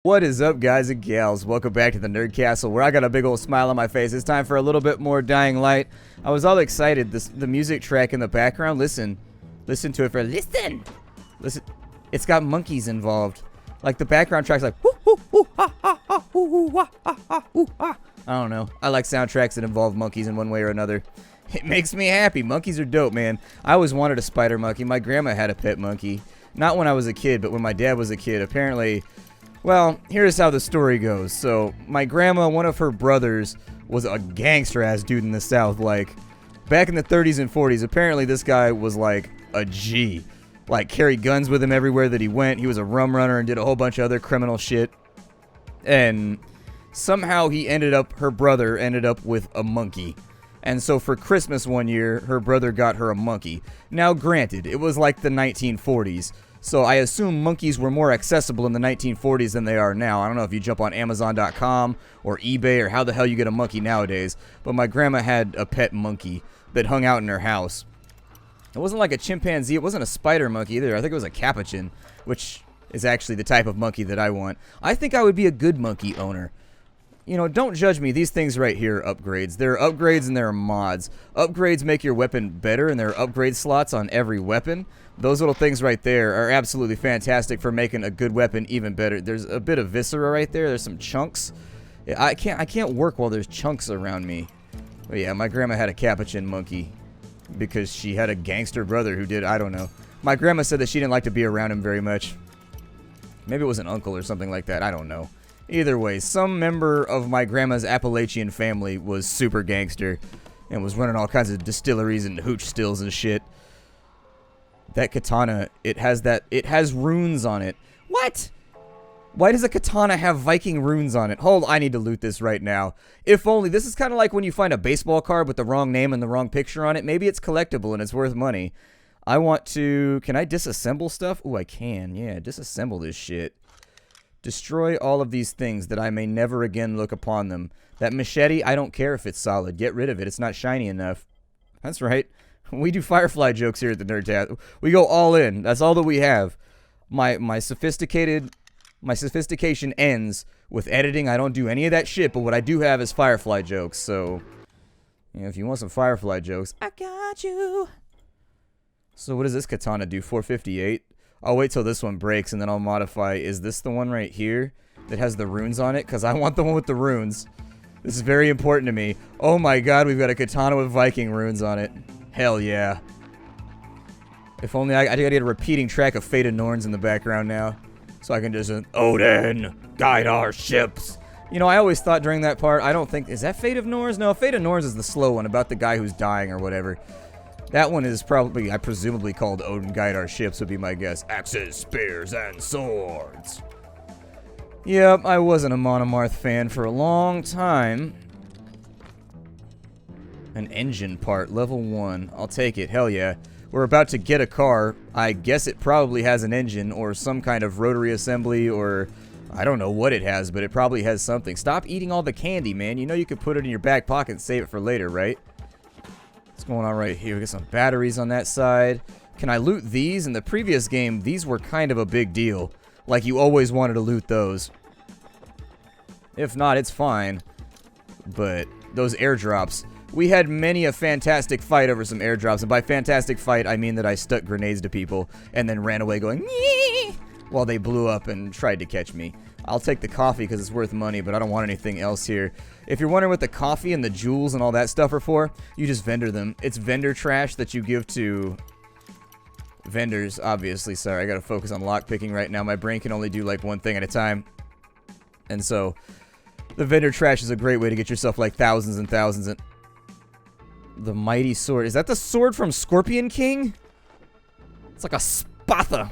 What is up, guys and gals? Welcome back to the Nerd Castle, where I got a big old smile on my face. It's time for a little bit more Dying Light. I was all excited. The music track in the background. Listen to it. Listen. It's got monkeys involved. Like the background track's like whoo whoo whoo ha ha ha whoo whoo ha ha ha whoo ha. I don't know. I like soundtracks that involve monkeys in one way or another. It makes me happy. Monkeys are dope, man. I always wanted a spider monkey. My grandma had a pet monkey. Not when I was a kid, but when my dad was a kid. Apparently. Well, here's how the story goes. So, my grandma, one of her brothers, was a gangster-ass dude in the South. Like, back in the 30s and 40s, apparently this guy was, like, a G. Like, carried guns with him everywhere that he went. He was a rum runner and did a whole bunch of other criminal shit. And somehow her brother ended up with a monkey. And so for Christmas one year, her brother got her a monkey. Now, granted, it was like the 1940s. So I assume monkeys were more accessible in the 1940s than they are now. I don't know if you jump on Amazon.com or eBay or how the hell you get a monkey nowadays. But my grandma had a pet monkey that hung out in her house. It wasn't like a chimpanzee. It wasn't a spider monkey either. I think it was a capuchin, which is actually the type of monkey that I want. I think I would be a good monkey owner. You know, don't judge me. These things right here are upgrades. There are upgrades and there are mods. Upgrades make your weapon better, and there are upgrade slots on every weapon. Those little things right there are absolutely fantastic for making a good weapon even better. There's a bit of viscera right there. There's some chunks. I can't work while there's chunks around me. But yeah, my grandma had a capuchin monkey because she had a gangster brother who did, I don't know. My grandma said that she didn't like to be around him very much. Maybe it was an uncle or something like that. I don't know. Either way, some member of my grandma's Appalachian family was super gangster and was running all kinds of distilleries and hooch stills and shit. That katana, it has runes on it. What? Why does a katana have Viking runes on it? Hold, I need to loot this right now. If only, this is kind of like when you find a baseball card with the wrong name and the wrong picture on it. Maybe it's collectible and it's worth money. I want to, can I disassemble stuff? Ooh, I can, yeah, disassemble this shit. Destroy all of these things that I may never again look upon them. That machete, I don't care if it's solid. Get rid of it. It's not shiny enough. That's right. We do Firefly jokes here at the Nerdcast. We go all in. That's all that we have. My sophistication ends with editing. I don't do any of that shit, but what I do have is Firefly jokes. So, you know, if you want some Firefly jokes, I got you. So what does this katana do? 458? I'll wait till this one breaks and then I'll modify. Is this the one right here that has the runes on it? Because I want the one with the runes. This is very important to me. Oh my god, we've got a katana with Viking runes on it. Hell yeah. If only I gotta get a repeating track of Fate of Norns in the background now. So I can just, Odin, guide our ships. You know, I always thought during that part, I don't think, is that Fate of Norns? No, Fate of Norns is the slow one about the guy who's dying or whatever. That one is probably, I presumably called Odin Guide Our Ships would be my guess. Axes, spears, and swords. Yep, I wasn't a Monomarth fan for a long time. An engine part, level 1. I'll take it, hell yeah. We're about to get a car. I guess it probably has an engine or some kind of rotary assembly or I don't know what it has, but it probably has something. Stop eating all the candy, man. You know you could put it in your back pocket and save it for later, right? What's going on right here? We got some batteries on that side. Can I loot these? In the previous game, these were kind of a big deal. Like, you always wanted to loot those. If not, it's fine. But those airdrops. We had many a fantastic fight over some airdrops. And by fantastic fight, I mean that I stuck grenades to people and then ran away going, "Nyeh," while they blew up and tried to catch me. I'll take the coffee because it's worth money, but I don't want anything else here. If you're wondering what the coffee and the jewels and all that stuff are for, you just vendor them. It's vendor trash that you give to vendors, obviously. Sorry, I gotta focus on lockpicking right now. My brain can only do like one thing at a time. And so, the vendor trash is a great way to get yourself like thousands and thousands and... The mighty sword. Is that the sword from Scorpion King? It's like a Spatha.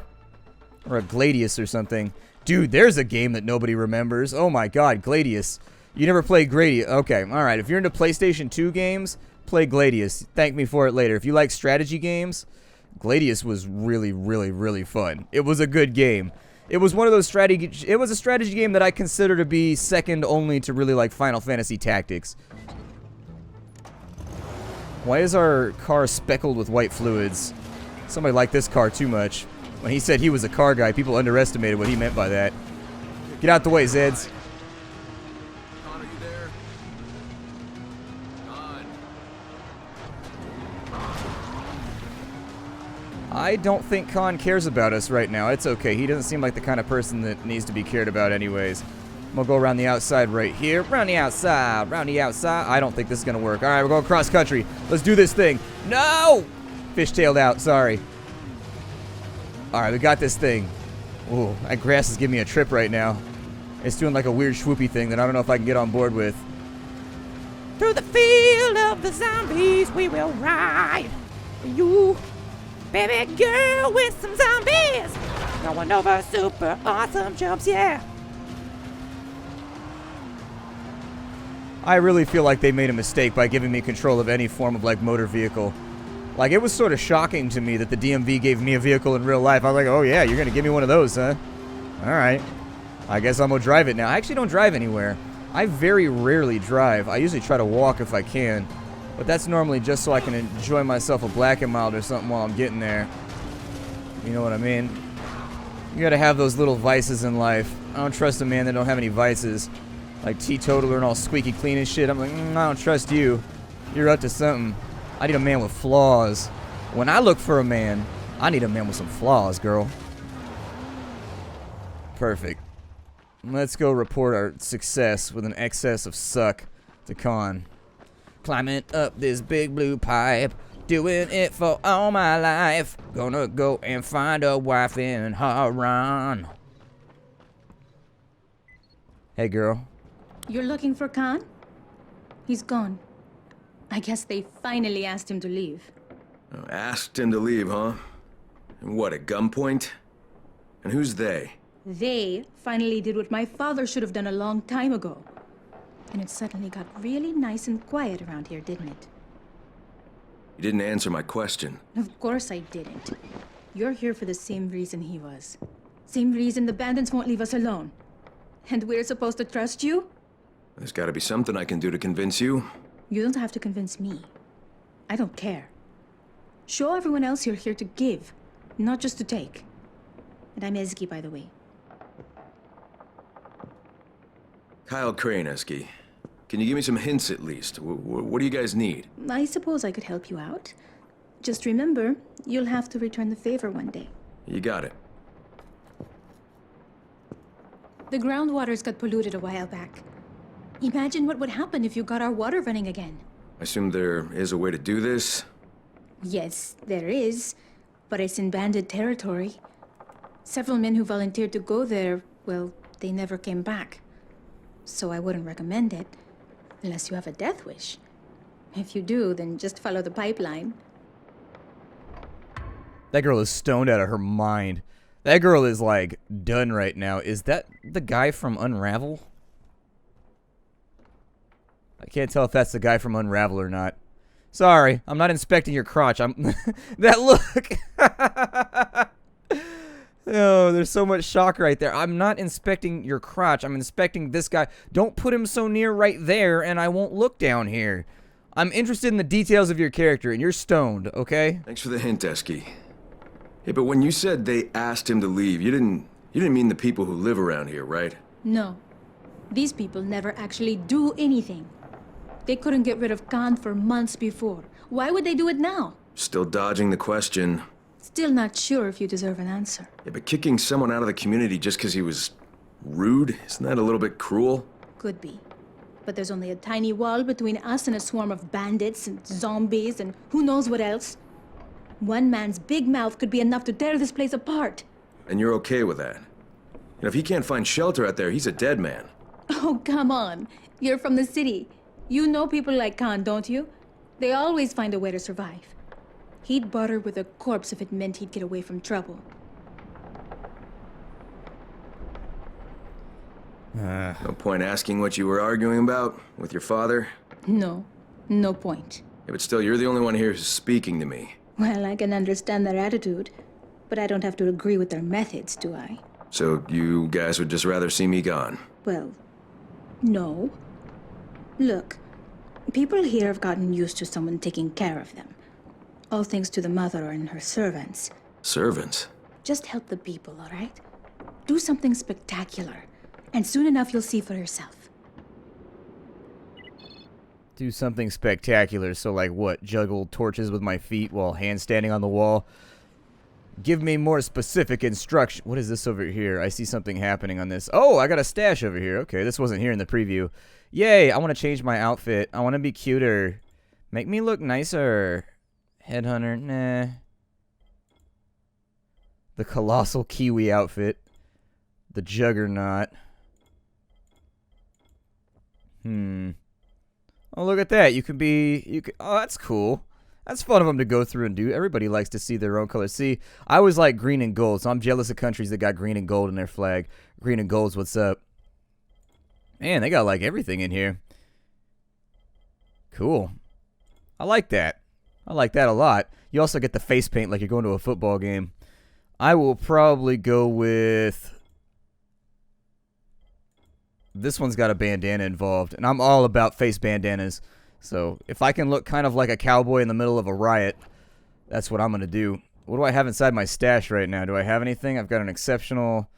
Or a Gladius or something. Dude, there's a game that nobody remembers. Oh my god, Gladius. You never played Gladius. Okay, alright. If you're into PlayStation 2 games, play Gladius. Thank me for it later. If you like strategy games, Gladius was really, really, really fun. It was a good game. It was one of those strategy... It was a strategy game that I consider to be second only to really like Final Fantasy Tactics. Why is our car speckled with white fluids? Somebody liked this car too much. When he said he was a car guy, people underestimated what he meant by that. Get out the way, Zeds. Con, are you there? Con. I don't think Khan cares about us right now. It's okay. He doesn't seem like the kind of person that needs to be cared about anyways. I'm gonna go around the outside right here. Around the outside. Around the outside. I don't think this is gonna work. Alright, we're going cross country. Let's do this thing. No! Fishtailed out. Sorry. Alright, we got this thing. Ooh, that grass is giving me a trip right now. It's doing like a weird swoopy thing that I don't know if I can get on board with. Through the field of the zombies we will ride. You, baby girl with some zombies. Going over super awesome jumps, yeah. I really feel like they made a mistake by giving me control of any form of like motor vehicle. Like, it was sort of shocking to me that the DMV gave me a vehicle in real life. I was like, oh yeah, you're gonna give me one of those, huh? Alright. I guess I'm gonna drive it now. I actually don't drive anywhere. I very rarely drive. I usually try to walk if I can. But that's normally just so I can enjoy myself a Black and Mild or something while I'm getting there. You know what I mean? You gotta have those little vices in life. I don't trust a man that don't have any vices. Like teetotaler and all squeaky clean and shit. I'm like, I don't trust you. You're up to something. I need a man with flaws. When I look for a man, I need a man with some flaws, girl. Perfect. Let's go report our success with an excess of suck to Khan. Climbing up this big blue pipe, doing it for all my life. Gonna go and find a wife in Haran. Hey, girl. You're looking for Khan? He's gone. I guess they finally asked him to leave. Oh, asked him to leave, huh? And what, at gunpoint? And who's they? They finally did what my father should have done a long time ago. And it suddenly got really nice and quiet around here, didn't it? You didn't answer my question. Of course I didn't. You're here for the same reason he was. Same reason the bandits won't leave us alone. And we're supposed to trust you? There's gotta be something I can do to convince you. You don't have to convince me. I don't care. Show everyone else you're here to give, not just to take. And I'm Ezgi, by the way. Kyle Kraneski. Can you give me some hints at least? What do you guys need? I suppose I could help you out. Just remember, you'll have to return the favor one day. You got it. The groundwaters got polluted a while back. Imagine what would happen if you got our water running again. I assume there is a way to do this? Yes, there is, but it's in bandit territory. Several men who volunteered to go there, well, they never came back. So I wouldn't recommend it, unless you have a death wish. If you do, then just follow the pipeline. That girl is stoned out of her mind. That girl is, like, done right now. Is that the guy from Unravel? I can't tell if that's the guy from Unravel or not. Sorry, I'm not inspecting your crotch. I'm... that look! Oh, there's so much shock right there. I'm not inspecting your crotch. I'm inspecting this guy. Don't put him so near right there, and I won't look down here. I'm interested in the details of your character, and you're stoned, okay? Thanks for the hint, Eski. Hey, but when you said they asked him to leave, you didn't mean the people who live around here, right? No. These people never actually do anything. They couldn't get rid of Khan for months before. Why would they do it now? Still dodging the question. Still not sure if you deserve an answer. Yeah, but kicking someone out of the community just because he was rude, isn't that a little bit cruel? Could be. But there's only a tiny wall between us and a swarm of bandits and zombies and who knows what else. One man's big mouth could be enough to tear this place apart. And you're okay with that? You know, if he can't find shelter out there, he's a dead man. Oh, come on. You're from the city. You know people like Khan, don't you? They always find a way to survive. He'd barter with a corpse if it meant he'd get away from trouble. No point asking what you were arguing about with your father? No, no point. Yeah, but still, you're the only one here who's speaking to me. Well, I can understand their attitude, but I don't have to agree with their methods, do I? So you guys would just rather see me gone? Well, no. Look, people here have gotten used to someone taking care of them. All thanks to the mother and her servants. Servants? Just help the people, all right? Do something spectacular. And soon enough, you'll see for yourself. Do something spectacular. So, like, what? Juggle torches with my feet while handstanding on the wall? Give me more specific instruction. What is this over here? I see something happening on this. Oh, I got a stash over here. Okay, this wasn't here in the preview. Yay, I want to change my outfit. I want to be cuter. Make me look nicer. Headhunter, nah. The colossal kiwi outfit. The juggernaut. Oh, look at that. You can be... oh, that's cool. That's fun of them to go through and do. Everybody likes to see their own color. See, I always like green and gold, so I'm jealous of countries that got green and gold in their flag. Green and gold's what's up. Man, they got, like, everything in here. Cool. I like that. I like that a lot. You also get the face paint like you're going to a football game. I will probably go with... this one's got a bandana involved, and I'm all about face bandanas. So if I can look kind of like a cowboy in the middle of a riot, that's what I'm going to do. What do I have inside my stash right now? Do I have anything? I've got an exceptional...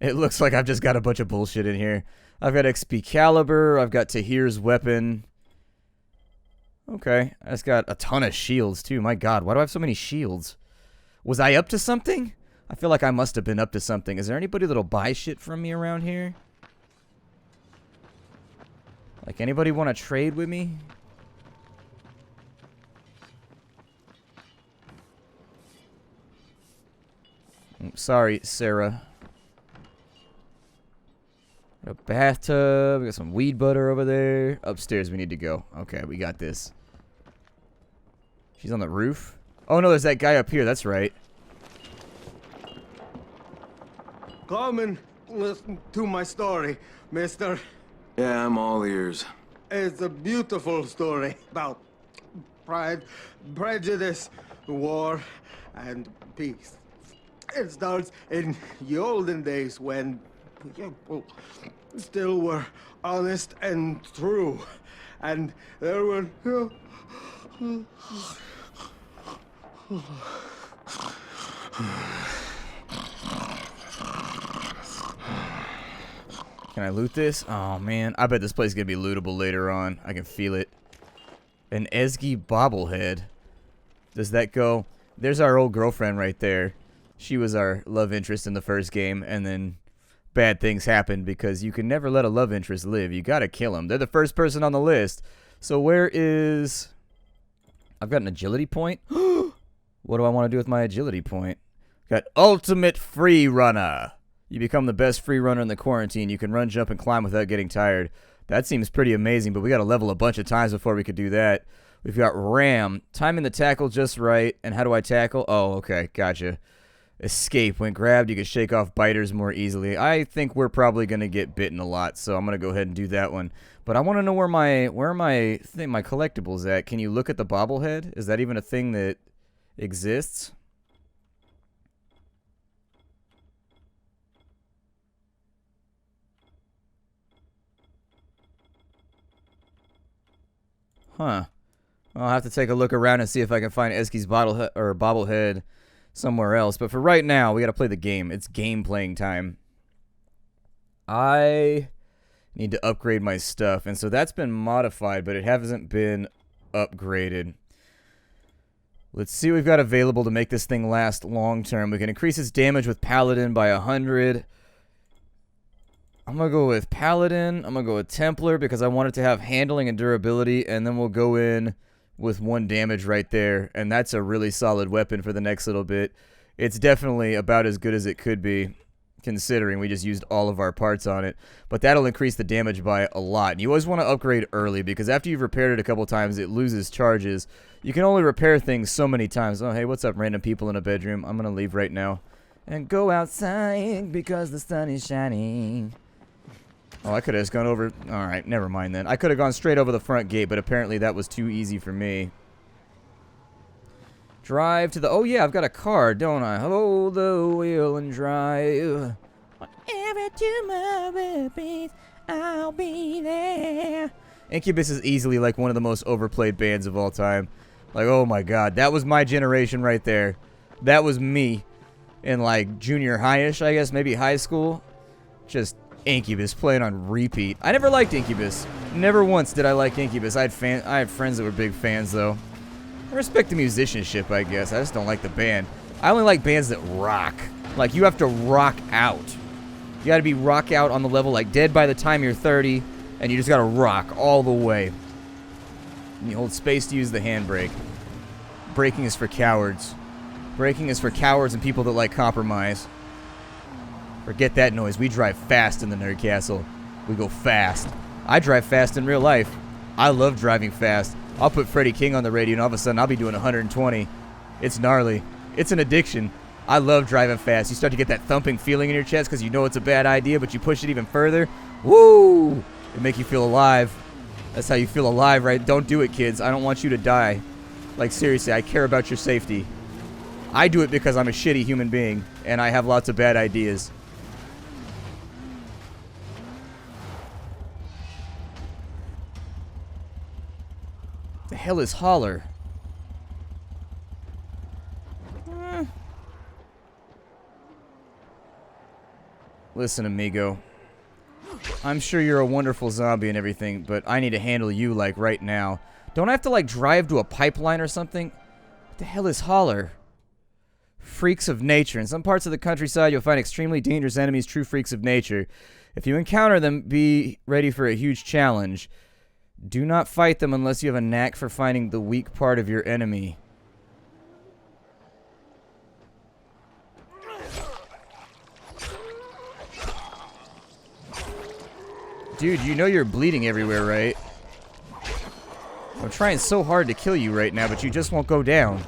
it looks like I've just got a bunch of bullshit in here. I've got XP Caliber. I've got Tahir's weapon. Okay. I just got a ton of shields, too. My god, why do I have so many shields? Was I up to something? I feel like I must have been up to something. Is there anybody that'll buy shit from me around here? Like, anybody want to trade with me? Sorry, Sarah. A bathtub. We got some weed butter over there. Upstairs we need to go. Okay, we got this. She's on the roof. Oh, no, there's that guy up here. That's right. Come and listen to my story, mister. Yeah, I'm all ears. It's a beautiful story about pride, prejudice, war, and peace. It starts in the olden days when people still were honest and true. And there were... Can I loot this? Oh, man. I bet this place is going to be lootable later on. I can feel it. An Esgy bobblehead. Does that go? There's our old girlfriend right there. She was our love interest in the first game, and then bad things happened because you can never let a love interest live. You got to kill them. They're the first person on the list. So where is... I've got an agility point. What do I want to do with my agility point? Got ultimate free runner. You become the best free runner in the quarantine. You can run, jump, and climb without getting tired. That seems pretty amazing, but we got to level a bunch of times before we could do that. We've got Ram. Timing the tackle just right. And how do I tackle? Oh, okay. Gotcha. Escape. When grabbed, you can shake off biters more easily. I think we're probably going to get bitten a lot, so I'm going to go ahead and do that one. But I want to know where my collectibles at. Can you look at the bobblehead? Is that even a thing that exists? Huh. I'll have to take a look around and see if I can find Esky's bobblehead somewhere else. But for right now, we got to play the game. It's game playing time. I need to upgrade my stuff. And so that's been modified, but it hasn't been upgraded. Let's see what we've got available to make this thing last long term. We can increase its damage with Paladin by 100. I'm going to go with Paladin. I'm going to go with Templar because I want it to have handling and durability. And then we'll go in with 1 damage right there. And that's a really solid weapon for the next little bit. It's definitely about as good as it could be, considering we just used all of our parts on it. But that'll increase the damage by a lot. And you always want to upgrade early because after you've repaired it a couple times, it loses charges. You can only repair things so many times. Oh, hey, what's up, random people in a bedroom? I'm going to leave right now and go outside because the sun is shining. Oh, I could have just gone over... Alright, never mind then. I could have gone straight over the front gate, but apparently that was too easy for me. Drive to the... Oh, yeah, I've got a car, don't I? Hold the wheel and drive. Whatever tomorrow brings, I'll be there. Incubus is easily like one of the most overplayed bands of all time. Like, oh my god, that was my generation right there. That was me in like junior high-ish, I guess, maybe high school. Just Incubus playing on repeat. I never liked Incubus. Never once did I like Incubus. I had friends that were big fans, though. I respect the musicianship, I guess. I just don't like the band. I only like bands that rock. Like, you have to rock out. You gotta be rock out on the level like Dead by the time you're 30, and you just gotta rock all the way. And you hold space to use the handbrake. Braking is for cowards. Braking is for cowards and people that like compromise. Forget that noise. We drive fast in the Nerd Castle. We go fast. I drive fast in real life. I love driving fast. I'll put Freddie King on the radio and all of a sudden I'll be doing 120. It's gnarly. It's an addiction. I love driving fast. You start to get that thumping feeling in your chest because you know it's a bad idea, but you push it even further. Woo! It makes you feel alive. That's how you feel alive, right? Don't do it, kids. I don't want you to die. Like, seriously, I care about your safety. I do it because I'm a shitty human being, and I have lots of bad ideas. The hell is Howler? Listen, amigo. I'm sure you're a wonderful zombie and everything, but I need to handle you, like, right now. Don't I have to, like, drive to a pipeline or something? What the hell is Howler? Freaks of nature. In some parts of the countryside, you'll find extremely dangerous enemies, true freaks of nature. If you encounter them, be ready for a huge challenge. Do not fight them unless you have a knack for finding the weak part of your enemy. Dude, you know you're bleeding everywhere, right? I'm trying so hard to kill you right now, but you just won't go down.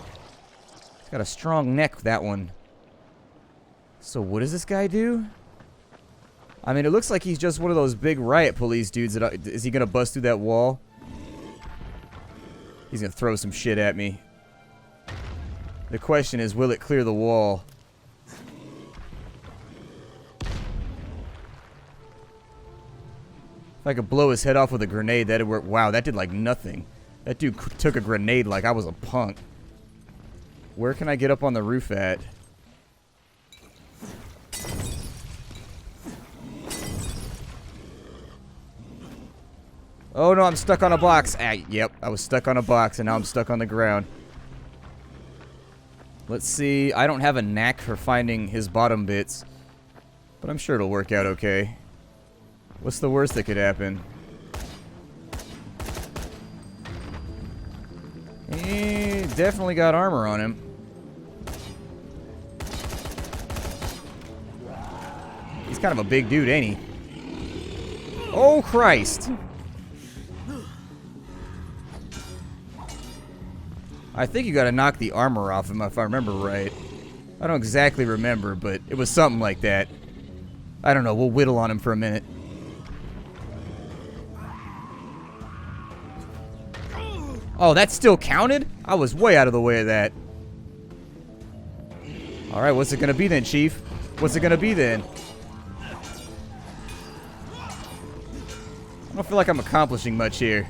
It's got a strong neck, that one. So what does this guy do? I mean, it looks like he's just one of those big riot police dudes. Is he going to bust through that wall? He's going to throw some shit at me. The question is, will it clear the wall? If I could blow his head off with a grenade, that'd work. Wow, that did like nothing. That dude took a grenade like I was a punk. Where can I get up on the roof at? Oh no, I'm stuck on a box. Ah, yep, I was stuck on a box and now I'm stuck on the ground. Let's see. I don't have a knack for finding his bottom bits, but I'm sure it'll work out okay. What's the worst that could happen? He definitely got armor on him. He's kind of a big dude, ain't he? Oh, Christ! I think you gotta knock the armor off him if I remember right. I don't exactly remember, but it was something like that. I don't know, we'll whittle on him for a minute. Oh, that still counted? I was way out of the way of that. Alright, what's it gonna be then, Chief? What's it gonna be then? I don't feel like I'm accomplishing much here.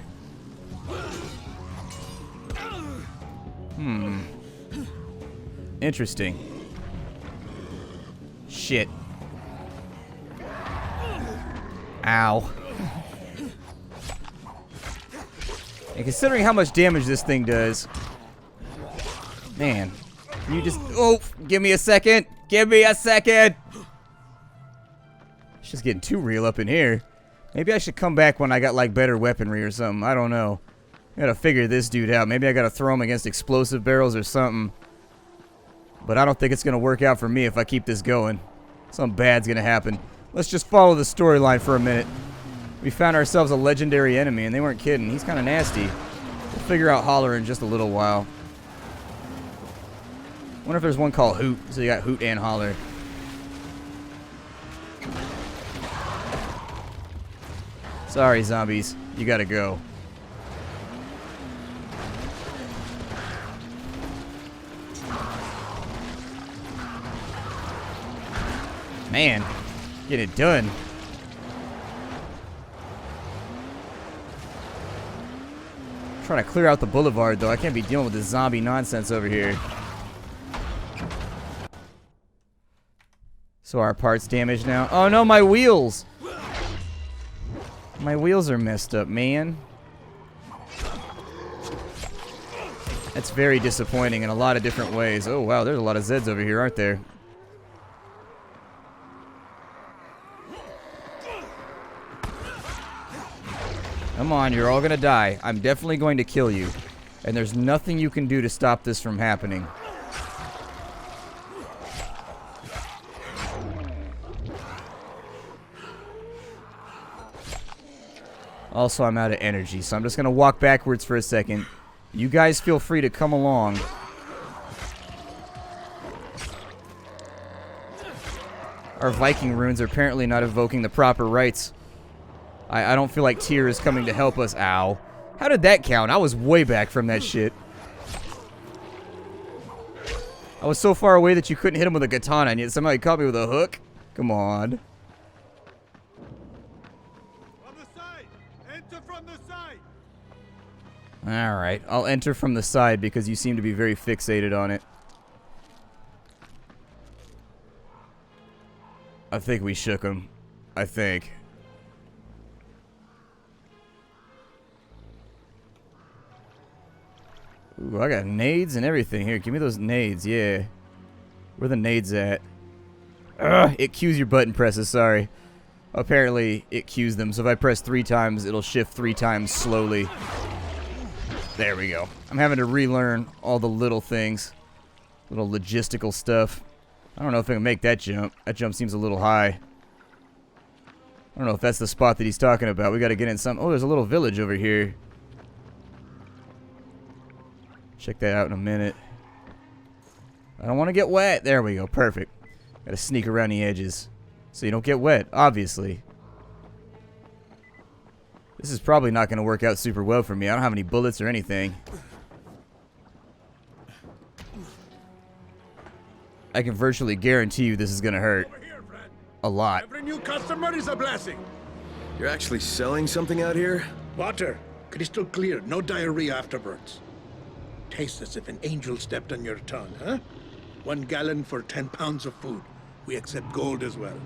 Interesting. Shit. Ow. And considering how much damage this thing does, man, can you just, oh, give me a second. Give me a second. It's just getting too real up in here. Maybe I should come back when I got like better weaponry or something. I don't know. I gotta figure this dude out. Maybe I gotta throw him against explosive barrels or something. But I don't think it's gonna work out for me if I keep this going. Something bad's gonna happen. Let's just follow the storyline for a minute. We found ourselves a legendary enemy, and they weren't kidding. He's kind of nasty. We'll figure out Howler in just a little while. Wonder if there's one called Hoot. So you got Hoot and Howler. Sorry, zombies. You gotta go. Man, get it done. Trying to clear out the boulevard, though. I can't be dealing with this zombie nonsense over here. So our parts damaged now. Oh no, my wheels! My wheels are messed up, man. That's very disappointing in a lot of different ways. Oh, wow, there's a lot of Zeds over here, aren't there? Come on, you're all gonna die. I'm definitely going to kill you. And there's nothing you can do to stop this from happening. Also, I'm out of energy, so I'm just gonna walk backwards for a second. You guys feel free to come along. Our Viking runes are apparently not evoking the proper rites. I don't feel like Tyr is coming to help us. Ow. How did that count? I was way back from that shit. I was so far away that you couldn't hit him with a katana, and yet somehow he caught me with a hook? Come on. From the side! Enter from the side! Alright, I'll enter from the side because you seem to be very fixated on it. I think we shook him. I think. Ooh, I got nades and everything here. Give me those nades, yeah. Where the nades at? Ugh, it cues your button presses, sorry. Apparently, it cues them, so if I press 3 times, it'll shift 3 times slowly. There we go. I'm having to relearn all the little things. Little logistical stuff. I don't know if I can make that jump. That jump seems a little high. I don't know if that's the spot that he's talking about. We gotta get in some... Oh, there's a little village over here. Check that out in a minute. I don't want to get wet. There we go. Perfect. Gotta sneak around the edges so you don't get wet, obviously. This is probably not going to work out super well for me. I don't have any bullets or anything. I can virtually guarantee you this is going to hurt. A lot. Every new customer is a blessing. You're actually selling something out here? Water, crystal clear, no diarrhea afterwards. Tastes as if an angel stepped on your tongue, huh? 1 gallon for 10 pounds of food. We accept gold as well.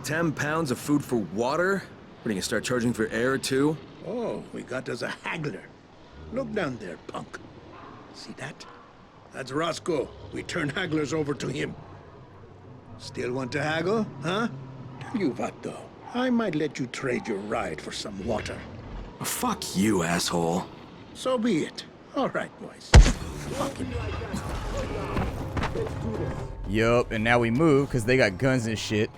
10 pounds of food for water? What, are you gonna start charging for air, too? Oh, we got us a haggler. Look down there, punk. See that? That's Roscoe. We turn hagglers over to him. Still want to haggle, huh? Tell you what, though. I might let you trade your ride for some water. Oh, fuck you, asshole. So be it. All right, boys. Fucking. Yup, and now we move because they got guns and shit.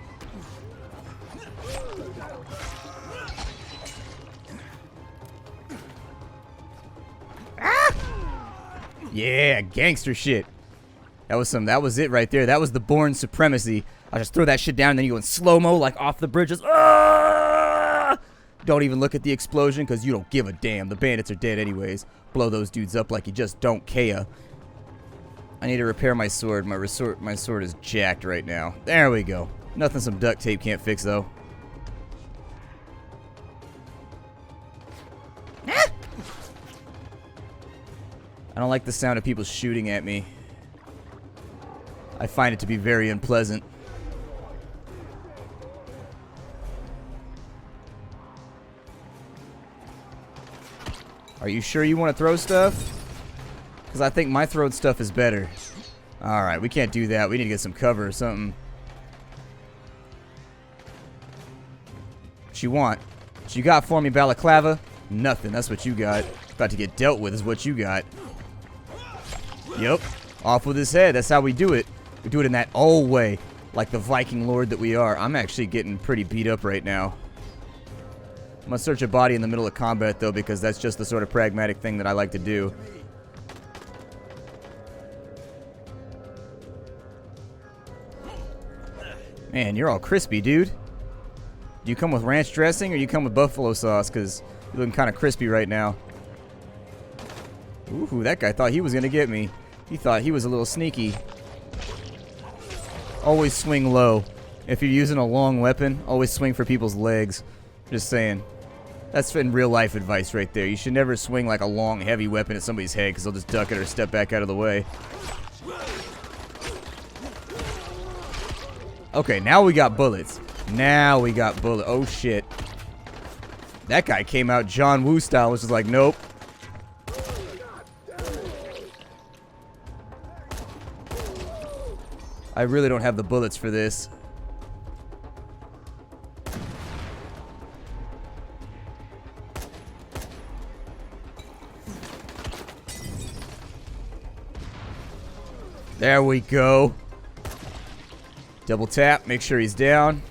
Ah! Yeah, gangster shit. That was it right there. That was the Bourne supremacy. I'll just throw that shit down and then you go in slow-mo like off the bridges. Ah! Don't even look at the explosion because you don't give a damn. The bandits are dead anyways. Blow those dudes up like you just don't care. I need to repair my sword. My sword is jacked right now. There we go. Nothing some duct tape can't fix, though. Ah! I don't like the sound of people shooting at me. I find it to be very unpleasant. Are you sure you want to throw stuff? Because I think my throwing stuff is better. Alright, we can't do that. We need to get some cover or something. What you want? What you got for me, Balaclava? Nothing. That's what you got. About to get dealt with is what you got. Yep. Off with his head. That's how we do it. We do it in that old way. Like the Viking lord that we are. I'm actually getting pretty beat up right now. I'm gonna search a body in the middle of combat, though, because that's just the sort of pragmatic thing that I like to do. Man, you're all crispy, dude. Do you come with ranch dressing or you come with buffalo sauce? Because you're looking kind of crispy right now. Ooh, that guy thought he was gonna get me. He thought he was a little sneaky. Always swing low. If you're using a long weapon, always swing for people's legs. Just saying. That's in real life advice right there. You should never swing like a long, heavy weapon at somebody's head because they'll just duck it or step back out of the way. Okay, now we got bullets. Now we got bullets. Oh, shit. That guy came out John Woo style, was just like, nope. I really don't have the bullets for this. There we go. Double tap, make sure he's down.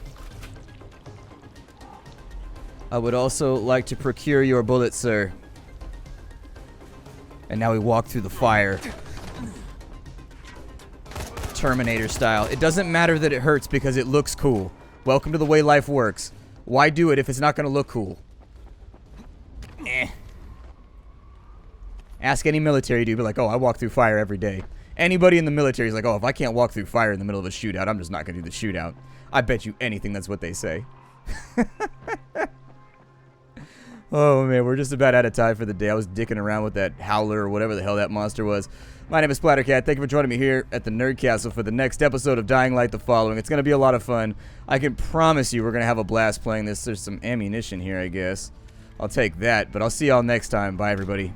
I would also like to procure your bullets, sir. And now we walk through the fire. Terminator style. It doesn't matter that it hurts because it looks cool. Welcome to the way life works. Why do it if it's not going to look cool? Eh. Ask any military dude, be like, oh, I walk through fire every day. Anybody in the military is like, oh, if I can't walk through fire in the middle of a shootout, I'm just not going to do the shootout. I bet you anything that's what they say. Oh, man, we're just about out of time for the day. I was dicking around with that Howler or whatever the hell that monster was. My name is Splattercat. Thank you for joining me here at the Nerd Castle for the next episode of Dying Light the Following. It's going to be a lot of fun. I can promise you we're going to have a blast playing this. There's some ammunition here, I guess. I'll take that, but I'll see y'all next time. Bye, everybody.